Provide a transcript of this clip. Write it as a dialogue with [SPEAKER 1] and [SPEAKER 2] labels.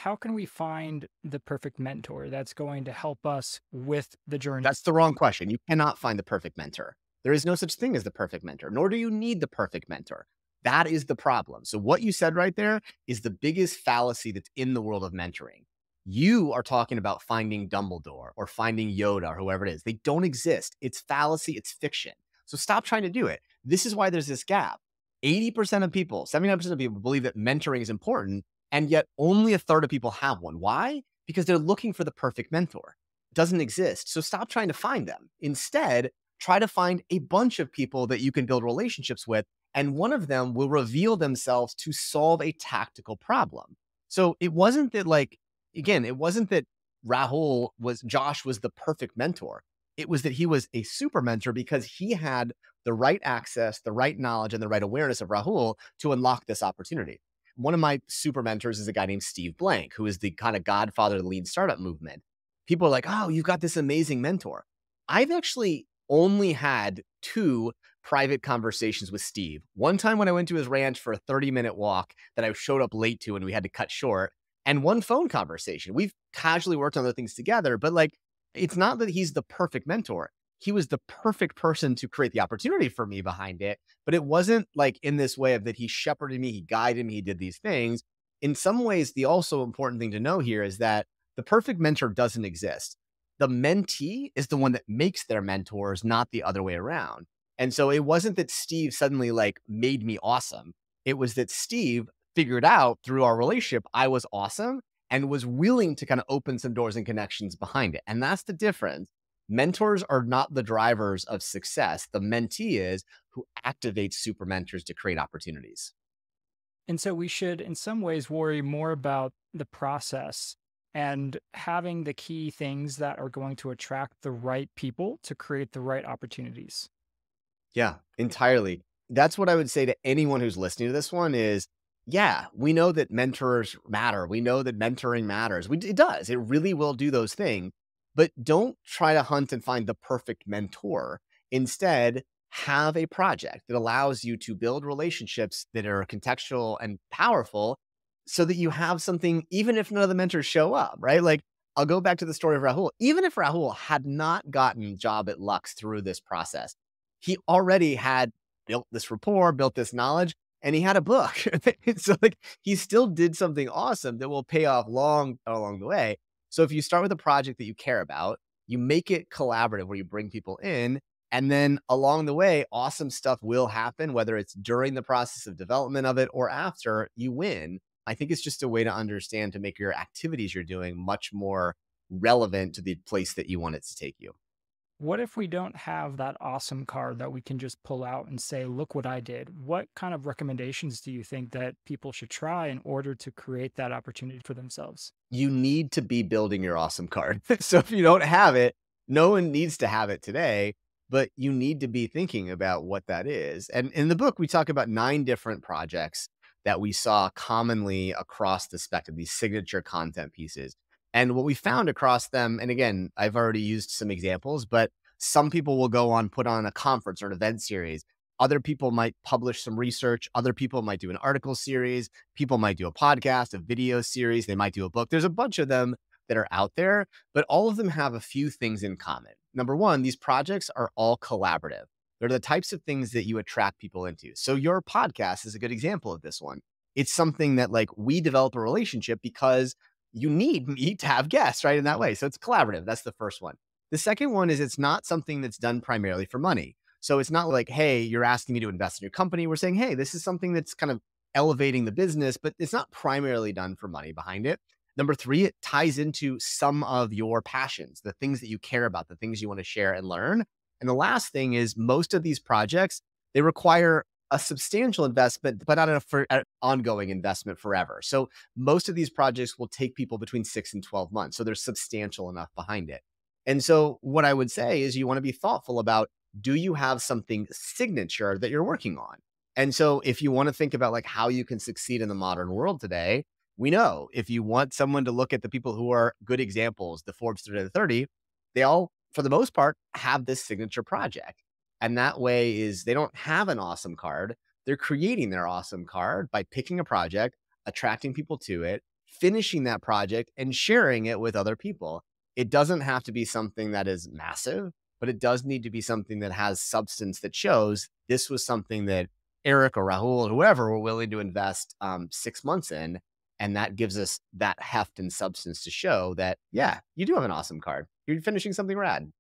[SPEAKER 1] how can we find the perfect mentor that's going to help us with the journey?
[SPEAKER 2] That's the wrong question. You cannot find the perfect mentor. There is no such thing as the perfect mentor, nor do you need the perfect mentor. That is the problem. So, what you said right there is the biggest fallacy that's in the world of mentoring. You are talking about finding Dumbledore or finding Yoda or whoever it is. They don't exist. It's fallacy, it's fiction. So, stop trying to do it. This is why there's this gap. 80% of people, 79% of people believe that mentoring is important, and yet only a third of people have one. Why? Because they're looking for the perfect mentor. Doesn't exist. So stop trying to find them. Instead, try to find a bunch of people that you can build relationships with, and one of them will reveal themselves to solve a tactical problem. So it wasn't that, like, again, it wasn't that Josh was the perfect mentor. It was that he was a super mentor because he had the right access, the right knowledge, and the right awareness of Rahul to unlock this opportunity. One of my super mentors is a guy named Steve Blank, who is the kind of godfather of the lean startup movement. People are like, oh, you've got this amazing mentor. I've actually only had two private conversations with Steve. One time when I went to his ranch for a 30-minute walk that I showed up late to and we had to cut short, and one phone conversation. We've casually worked on other things together, but like, it's not that he's the perfect mentor. He was the perfect person to create the opportunity for me behind it. But it wasn't like in this way of that he shepherded me, he guided me, he did these things. In some ways, the also important thing to know here is that the perfect mentor doesn't exist. The mentee is the one that makes their mentors, not the other way around. And so it wasn't that Steve suddenly like made me awesome. It was that Steve figured out through our relationship, I was awesome and was willing to kind of open some doors and connections behind it. And that's the difference. Mentors are not the drivers of success. The mentee is who activates super mentors to create opportunities.
[SPEAKER 1] And so we should, in some ways, worry more about the process and having the key things that are going to attract the right people to create the right opportunities.
[SPEAKER 2] Yeah, entirely. That's what I would say to anyone who's listening to this one is, yeah, we know that mentors matter. We know that mentoring matters. It does. It really will do those things. But don't try to hunt and find the perfect mentor. Instead, have a project that allows you to build relationships that are contextual and powerful so that you have something, even if none of the mentors show up, right? Like, I'll go back to the story of Rahul. Even if Rahul had not gotten a job at Lux through this process, he already had built this rapport, built this knowledge, and he had a book. So like he still did something awesome that will pay off long along the way. So if you start with a project that you care about, you make it collaborative where you bring people in, and then along the way, awesome stuff will happen, whether it's during the process of development of it or after you win. I think it's just a way to understand to make your activities you're doing much more relevant to the place that you want it to take you.
[SPEAKER 1] What if we don't have that awesome card that we can just pull out and say, look what I did? What kind of recommendations do you think that people should try in order to create that opportunity for themselves?
[SPEAKER 2] You need to be building your awesome card. So if you don't have it, no one needs to have it today, but you need to be thinking about what that is. And in the book, we talk about 9 different projects that we saw commonly across the spectrum, these signature content pieces. And what we found across them, and again, I've already used some examples, but some people will go on, put on a conference or an event series. Other people might publish some research. Other people might do an article series. People might do a podcast, a video series. They might do a book. There's a bunch of them that are out there, but all of them have a few things in common. Number one, these projects are all collaborative. They're the types of things that you attract people into. So your podcast is a good example of this one. It's something that like we develop a relationship because you need me to have guests, right? In that way. So it's collaborative. That's the first one. The second one is it's not something that's done primarily for money. So it's not like, hey, you're asking me to invest in your company. We're saying, hey, this is something that's kind of elevating the business, but it's not primarily done for money behind it. Number three, it ties into some of your passions, the things that you care about, the things you want to share and learn. And the last thing is most of these projects, they require a substantial investment, but not an ongoing investment forever. So most of these projects will take people between 6 and 12 months. So there's substantial enough behind it. And so what I would say is you want to be thoughtful about, do you have something signature that you're working on? And so if you want to think about like how you can succeed in the modern world today, we know if you want someone to look at the people who are good examples, the Forbes 30 to 30, they all, for the most part, have this signature project. And that way is they don't have an awesome card. They're creating their awesome card by picking a project, attracting people to it, finishing that project and sharing it with other people. It doesn't have to be something that is massive, but it does need to be something that has substance that shows this was something that Eric or Rahul or whoever were willing to invest 6 months in. And that gives us that heft and substance to show that, yeah, you do have an awesome card. You're finishing something rad.